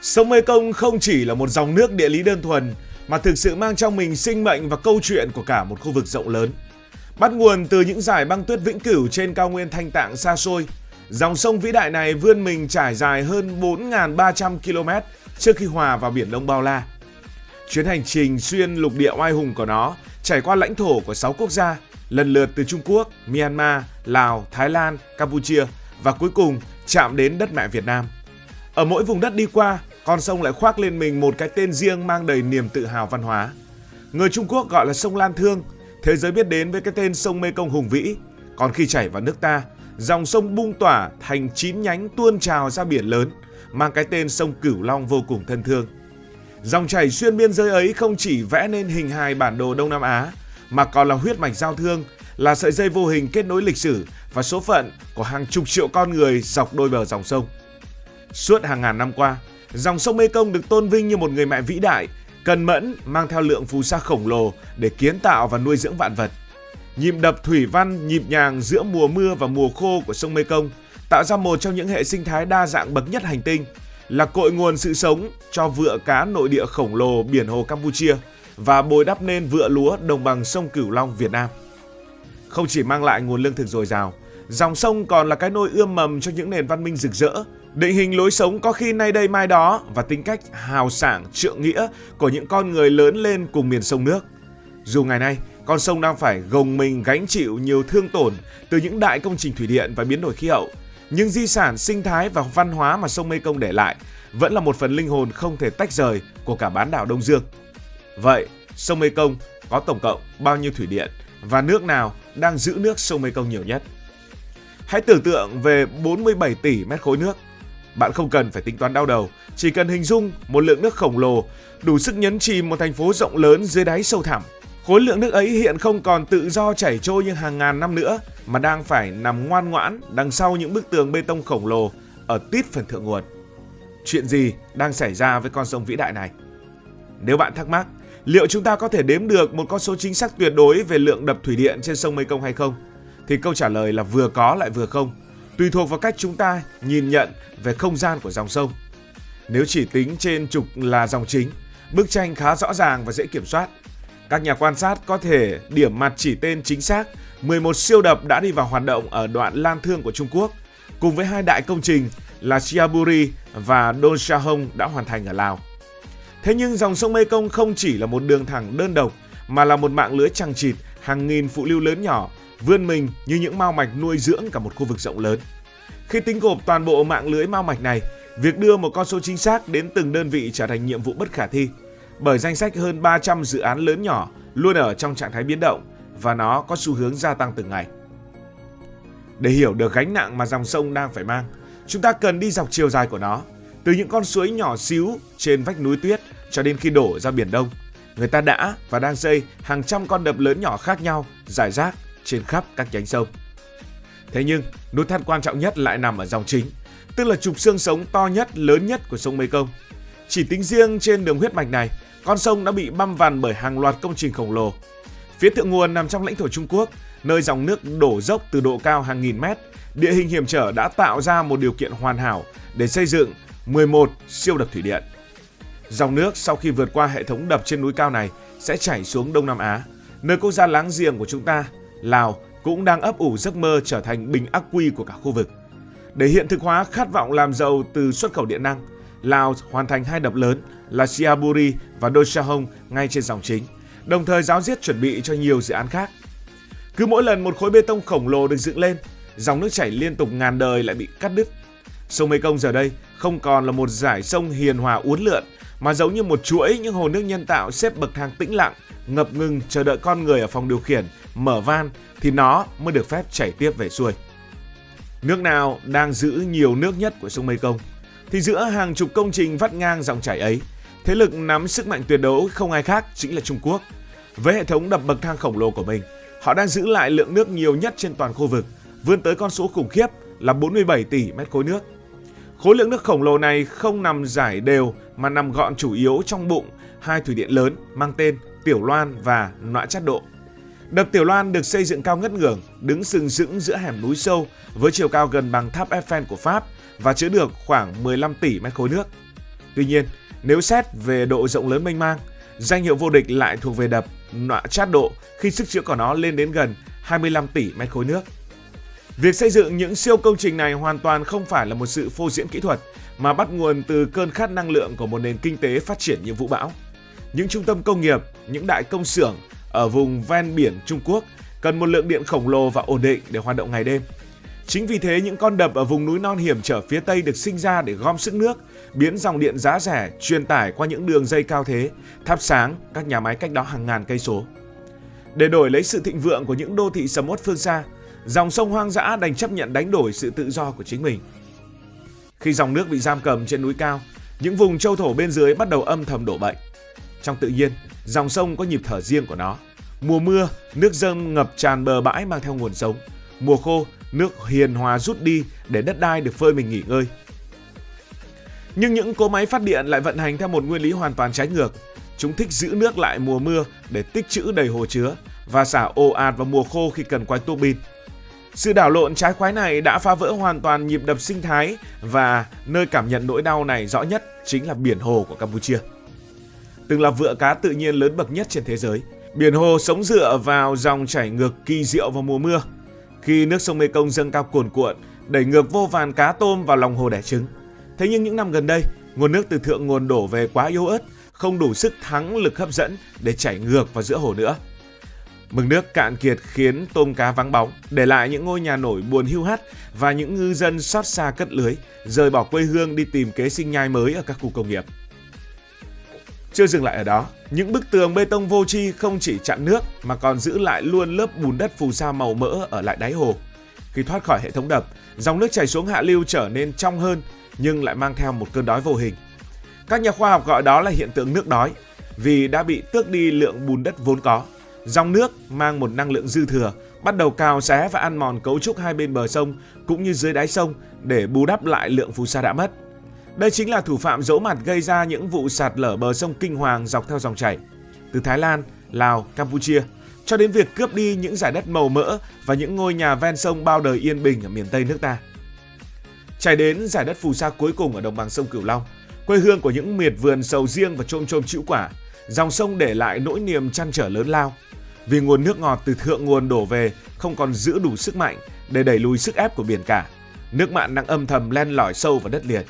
Sông Mekong không chỉ là một dòng nước địa lý đơn thuần mà thực sự mang trong mình sinh mệnh và câu chuyện của cả một khu vực rộng lớn. Bắt nguồn từ những dải băng tuyết vĩnh cửu trên cao nguyên Thanh Tạng xa xôi, dòng sông vĩ đại này vươn mình trải dài hơn 4.300 km trước khi hòa vào Biển Đông bao la. Chuyến hành trình xuyên lục địa oai hùng của nó trải qua lãnh thổ của 6 quốc gia, lần lượt từ Trung Quốc, Myanmar, Lào, Thái Lan, Campuchia và cuối cùng chạm đến đất mẹ Việt Nam. Ở mỗi vùng đất đi qua, con sông lại khoác lên mình một cái tên riêng mang đầy niềm tự hào văn hóa. Người Trung Quốc gọi là sông Lan Thương, thế giới biết đến với cái tên sông Mekong hùng vĩ. Còn khi chảy vào nước ta, dòng sông bung tỏa thành 9 nhánh tuôn trào ra biển lớn, mang cái tên sông Cửu Long vô cùng thân thương. Dòng chảy xuyên biên giới ấy không chỉ vẽ nên hình hài bản đồ Đông Nam Á, mà còn là huyết mạch giao thương, là sợi dây vô hình kết nối lịch sử và số phận của hàng chục triệu con người dọc đôi bờ dòng sông. Suốt hàng ngàn năm qua, dòng sông Mekong được tôn vinh như một người mẹ vĩ đại, cần mẫn, mang theo lượng phù sa khổng lồ để kiến tạo và nuôi dưỡng vạn vật. Nhịp đập thủy văn nhịp nhàng giữa mùa mưa và mùa khô của sông Mekong tạo ra một trong những hệ sinh thái đa dạng bậc nhất hành tinh, là cội nguồn sự sống cho vựa cá nội địa khổng lồ biển hồ Campuchia và bồi đắp nên vựa lúa đồng bằng sông Cửu Long Việt Nam. Không chỉ mang lại nguồn lương thực dồi dào, dòng sông còn là cái nôi ươm mầm cho những nền văn minh rực rỡ, định hình lối sống có khi nay đây mai đó và tính cách hào sảng trượng nghĩa của những con người lớn lên cùng miền sông nước. Dù ngày nay, con sông đang phải gồng mình gánh chịu nhiều thương tổn từ những đại công trình thủy điện và biến đổi khí hậu, nhưng di sản sinh thái và văn hóa mà sông Mekong để lại vẫn là một phần linh hồn không thể tách rời của cả bán đảo Đông Dương. Vậy, sông Mekong có tổng cộng bao nhiêu thủy điện và nước nào đang giữ nước sông Mekong nhiều nhất? Hãy tưởng tượng về 47 tỷ mét khối nước. Bạn không cần phải tính toán đau đầu, chỉ cần hình dung một lượng nước khổng lồ đủ sức nhấn chìm một thành phố rộng lớn dưới đáy sâu thẳm. Khối lượng nước ấy hiện không còn tự do chảy trôi như hàng ngàn năm nữa, mà đang phải nằm ngoan ngoãn đằng sau những bức tường bê tông khổng lồ ở tít phần thượng nguồn. Chuyện gì đang xảy ra với con sông vĩ đại này? Nếu bạn thắc mắc, liệu chúng ta có thể đếm được một con số chính xác tuyệt đối về lượng đập thủy điện trên sông Mekong hay không? Thì câu trả lời là vừa có lại vừa không, tùy thuộc vào cách chúng ta nhìn nhận về không gian của dòng sông. Nếu chỉ tính trên trục là dòng chính, bức tranh khá rõ ràng và dễ kiểm soát. Các nhà quan sát có thể điểm mặt chỉ tên chính xác 11 siêu đập đã đi vào hoạt động ở đoạn Lan Thương của Trung Quốc, cùng với hai đại công trình là Siaburi và Don Sahong đã hoàn thành ở Lào. Thế nhưng dòng sông Mekong không chỉ là một đường thẳng đơn độc, mà là một mạng lưới chằng chịt hàng nghìn phụ lưu lớn nhỏ, vươn mình như những mao mạch nuôi dưỡng cả một khu vực rộng lớn. Khi tính gộp toàn bộ mạng lưới mao mạch này, việc đưa một con số chính xác đến từng đơn vị trở thành nhiệm vụ bất khả thi, bởi danh sách hơn 300 dự án lớn nhỏ luôn ở trong trạng thái biến động và nó có xu hướng gia tăng từng ngày. Để hiểu được gánh nặng mà dòng sông đang phải mang, chúng ta cần đi dọc chiều dài của nó, từ những con suối nhỏ xíu trên vách núi tuyết cho đến khi đổ ra Biển Đông. Người ta đã và đang xây hàng trăm con đập lớn nhỏ khác nhau rải rác trên khắp các nhánh sông. Thế nhưng, nút thắt quan trọng nhất lại nằm ở dòng chính, tức là trục xương sống to nhất, lớn nhất của sông Mekong. Chỉ tính riêng trên đường huyết mạch này, con sông đã bị băm vằn bởi hàng loạt công trình khổng lồ. Phía thượng nguồn nằm trong lãnh thổ Trung Quốc, nơi dòng nước đổ dốc từ độ cao hàng nghìn mét, địa hình hiểm trở đã tạo ra một điều kiện hoàn hảo để xây dựng 11 siêu đập thủy điện. Dòng nước sau khi vượt qua hệ thống đập trên núi cao này sẽ chảy xuống Đông Nam Á, nơi quốc gia láng giềng của chúng ta, Lào, cũng đang ấp ủ giấc mơ trở thành bình ắc quy của cả khu vực. Để hiện thực hóa khát vọng làm giàu từ xuất khẩu điện năng, Lào hoàn thành hai đập lớn là Siaburi và Don Sahong ngay trên dòng chính, đồng thời ráo riết chuẩn bị cho nhiều dự án khác. Cứ mỗi lần một khối bê tông khổng lồ được dựng lên, dòng nước chảy liên tục ngàn đời lại bị cắt đứt. Sông Mekong giờ đây không còn là một dải sông hiền hòa uốn lượn, mà giống như một chuỗi những hồ nước nhân tạo xếp bậc thang tĩnh lặng, ngập ngừng chờ đợi con người ở phòng điều khiển mở van thì nó mới được phép chảy tiếp về xuôi. Nước nào đang giữ nhiều nước nhất của sông Mekong? Thì giữa hàng chục công trình vắt ngang dòng chảy ấy, thế lực nắm sức mạnh tuyệt đối không ai khác chính là Trung Quốc. Với hệ thống đập bậc thang khổng lồ của mình, họ đang giữ lại lượng nước nhiều nhất trên toàn khu vực, vươn tới con số khủng khiếp là 47 tỷ mét khối nước. Khối lượng nước khổng lồ này không nằm rải đều mà nằm gọn chủ yếu trong bụng hai thủy điện lớn mang tên Tiểu Loan và Nọa Chát Độ. Đập Tiểu Loan được xây dựng cao ngất ngưởng, đứng sừng sững giữa hẻm núi sâu với chiều cao gần bằng tháp Eiffel của Pháp và chứa được khoảng 15 tỷ mét khối nước. Tuy nhiên, nếu xét về độ rộng lớn mênh mang, danh hiệu vô địch lại thuộc về đập Nọa Chát Độ khi sức chứa của nó lên đến gần 25 tỷ mét khối nước. Việc xây dựng những siêu công trình này hoàn toàn không phải là một sự phô diễn kỹ thuật mà bắt nguồn từ cơn khát năng lượng của một nền kinh tế phát triển như vũ bão. Những trung tâm công nghiệp, những đại công xưởng ở vùng ven biển Trung Quốc cần một lượng điện khổng lồ và ổn định để hoạt động ngày đêm. Chính vì thế, những con đập ở vùng núi non hiểm trở phía Tây được sinh ra để gom sức nước, biến dòng điện giá rẻ truyền tải qua những đường dây cao thế, thắp sáng các nhà máy cách đó hàng ngàn cây số. Để đổi lấy sự thịnh vượng của những đô thị sầm uất phương xa, dòng sông hoang dã đành chấp nhận đánh đổi sự tự do của chính mình. Khi dòng nước bị giam cầm trên núi cao, những vùng châu thổ bên dưới bắt đầu âm thầm đổ bệnh. Trong tự nhiên, dòng sông có nhịp thở riêng của nó. Mùa mưa, nước dâng ngập tràn bờ bãi mang theo nguồn sống. Mùa khô, nước hiền hòa rút đi để đất đai được phơi mình nghỉ ngơi. Nhưng những cỗ máy phát điện lại vận hành theo một nguyên lý hoàn toàn trái ngược. Chúng thích giữ nước lại mùa mưa để tích trữ đầy hồ chứa và xả ồ ạt vào mùa khô khi cần quay tua bin. Sự đảo lộn trái khoái này đã phá vỡ hoàn toàn nhịp đập sinh thái, và nơi cảm nhận nỗi đau này rõ nhất chính là biển hồ của Campuchia. Từng là vựa cá tự nhiên lớn bậc nhất trên thế giới, biển hồ sống dựa vào dòng chảy ngược kỳ diệu vào mùa mưa. Khi nước sông Mekong dâng cao cuồn cuộn, đẩy ngược vô vàn cá tôm vào lòng hồ đẻ trứng. Thế nhưng những năm gần đây, nguồn nước từ thượng nguồn đổ về quá yếu ớt, không đủ sức thắng lực hấp dẫn để chảy ngược vào giữa hồ nữa. Mực nước cạn kiệt khiến tôm cá vắng bóng, để lại những ngôi nhà nổi buồn hiu hắt và những ngư dân xót xa cất lưới, rời bỏ quê hương đi tìm kế sinh nhai mới ở các khu công nghiệp. Chưa dừng lại ở đó, những bức tường bê tông vô tri không chỉ chặn nước mà còn giữ lại luôn lớp bùn đất phù sa màu mỡ ở lại đáy hồ. Khi thoát khỏi hệ thống đập, dòng nước chảy xuống hạ lưu trở nên trong hơn nhưng lại mang theo một cơn đói vô hình. Các nhà khoa học gọi đó là hiện tượng nước đói, vì đã bị tước đi lượng bùn đất vốn có. Dòng nước mang một năng lượng dư thừa, bắt đầu cào xé và ăn mòn cấu trúc hai bên bờ sông cũng như dưới đáy sông để bù đắp lại lượng phù sa đã mất. Đây chính là thủ phạm giấu mặt gây ra những vụ sạt lở bờ sông kinh hoàng dọc theo dòng chảy, từ Thái Lan, Lào, Campuchia, cho đến việc cướp đi những dải đất màu mỡ và những ngôi nhà ven sông bao đời yên bình ở miền Tây nước ta. Chảy đến dải đất phù sa cuối cùng ở đồng bằng sông Cửu Long, quê hương của những miệt vườn sầu riêng và chôm chôm trĩu quả, dòng sông để lại nỗi niềm trăn trở lớn lao. Vì nguồn nước ngọt từ thượng nguồn đổ về không còn giữ đủ sức mạnh để đẩy lùi sức ép của biển cả, nước mặn đang âm thầm len lỏi sâu vào đất liền.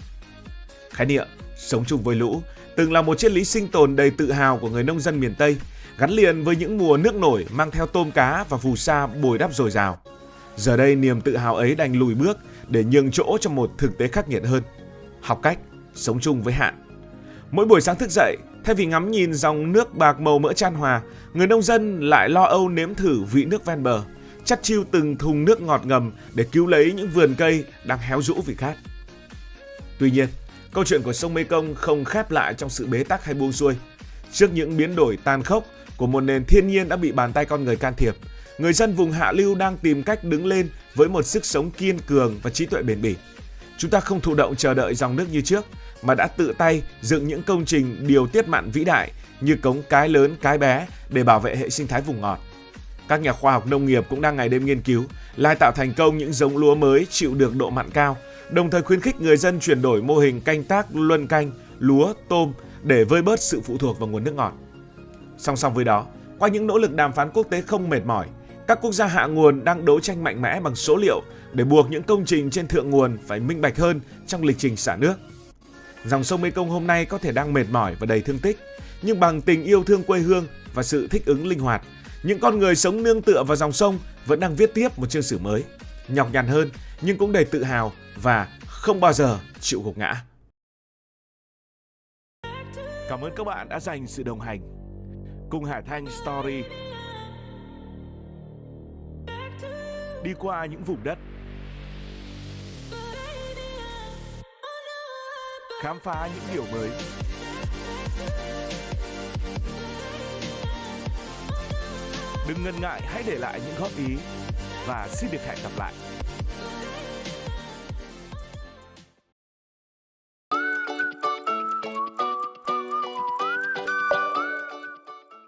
Khái niệm sống chung với lũ từng là một triết lý sinh tồn đầy tự hào của người nông dân miền Tây, gắn liền với những mùa nước nổi mang theo tôm cá và phù sa bồi đắp dồi dào. Giờ đây niềm tự hào ấy đành lùi bước để nhường chỗ cho một thực tế khắc nghiệt hơn: học cách sống chung với hạn. Mỗi buổi sáng thức dậy, thay vì ngắm nhìn dòng nước bạc màu mỡ chan hòa, người nông dân lại lo âu nếm thử vị nước ven bờ, chắt chiu từng thùng nước ngọt ngầm để cứu lấy những vườn cây đang héo rũ vì khát. Tuy nhiên, câu chuyện của sông Mekong không khép lại trong sự bế tắc hay buông xuôi. Trước những biến đổi tàn khốc của một nền thiên nhiên đã bị bàn tay con người can thiệp, người dân vùng hạ lưu đang tìm cách đứng lên với một sức sống kiên cường và trí tuệ bền bỉ. Chúng ta không thụ động chờ đợi dòng nước như trước, mà đã tự tay dựng những công trình điều tiết mặn vĩ đại như cống Cái Lớn, Cái Bé để bảo vệ hệ sinh thái vùng ngọt. Các nhà khoa học nông nghiệp cũng đang ngày đêm nghiên cứu, lai tạo thành công những giống lúa mới chịu được độ mặn cao, đồng thời khuyến khích người dân chuyển đổi mô hình canh tác luân canh, lúa, tôm để vơi bớt sự phụ thuộc vào nguồn nước ngọt. Song song với đó, qua những nỗ lực đàm phán quốc tế không mệt mỏi, các quốc gia hạ nguồn đang đấu tranh mạnh mẽ bằng số liệu để buộc những công trình trên thượng nguồn phải minh bạch hơn trong lịch trình xả nước. Dòng sông Mekong hôm nay có thể đang mệt mỏi và đầy thương tích, nhưng bằng tình yêu thương quê hương và sự thích ứng linh hoạt, những con người sống nương tựa vào dòng sông vẫn đang viết tiếp một chương sử mới, nhọc nhằn hơn nhưng cũng đầy tự hào và không bao giờ chịu gục ngã. Cảm ơn các bạn đã dành sự đồng hành cùng Hải Thanh Story đi qua những vùng đất, khám phá những điều mới. Đừng ngần ngại, hãy để lại những góp ý và xin được hẹn gặp lại.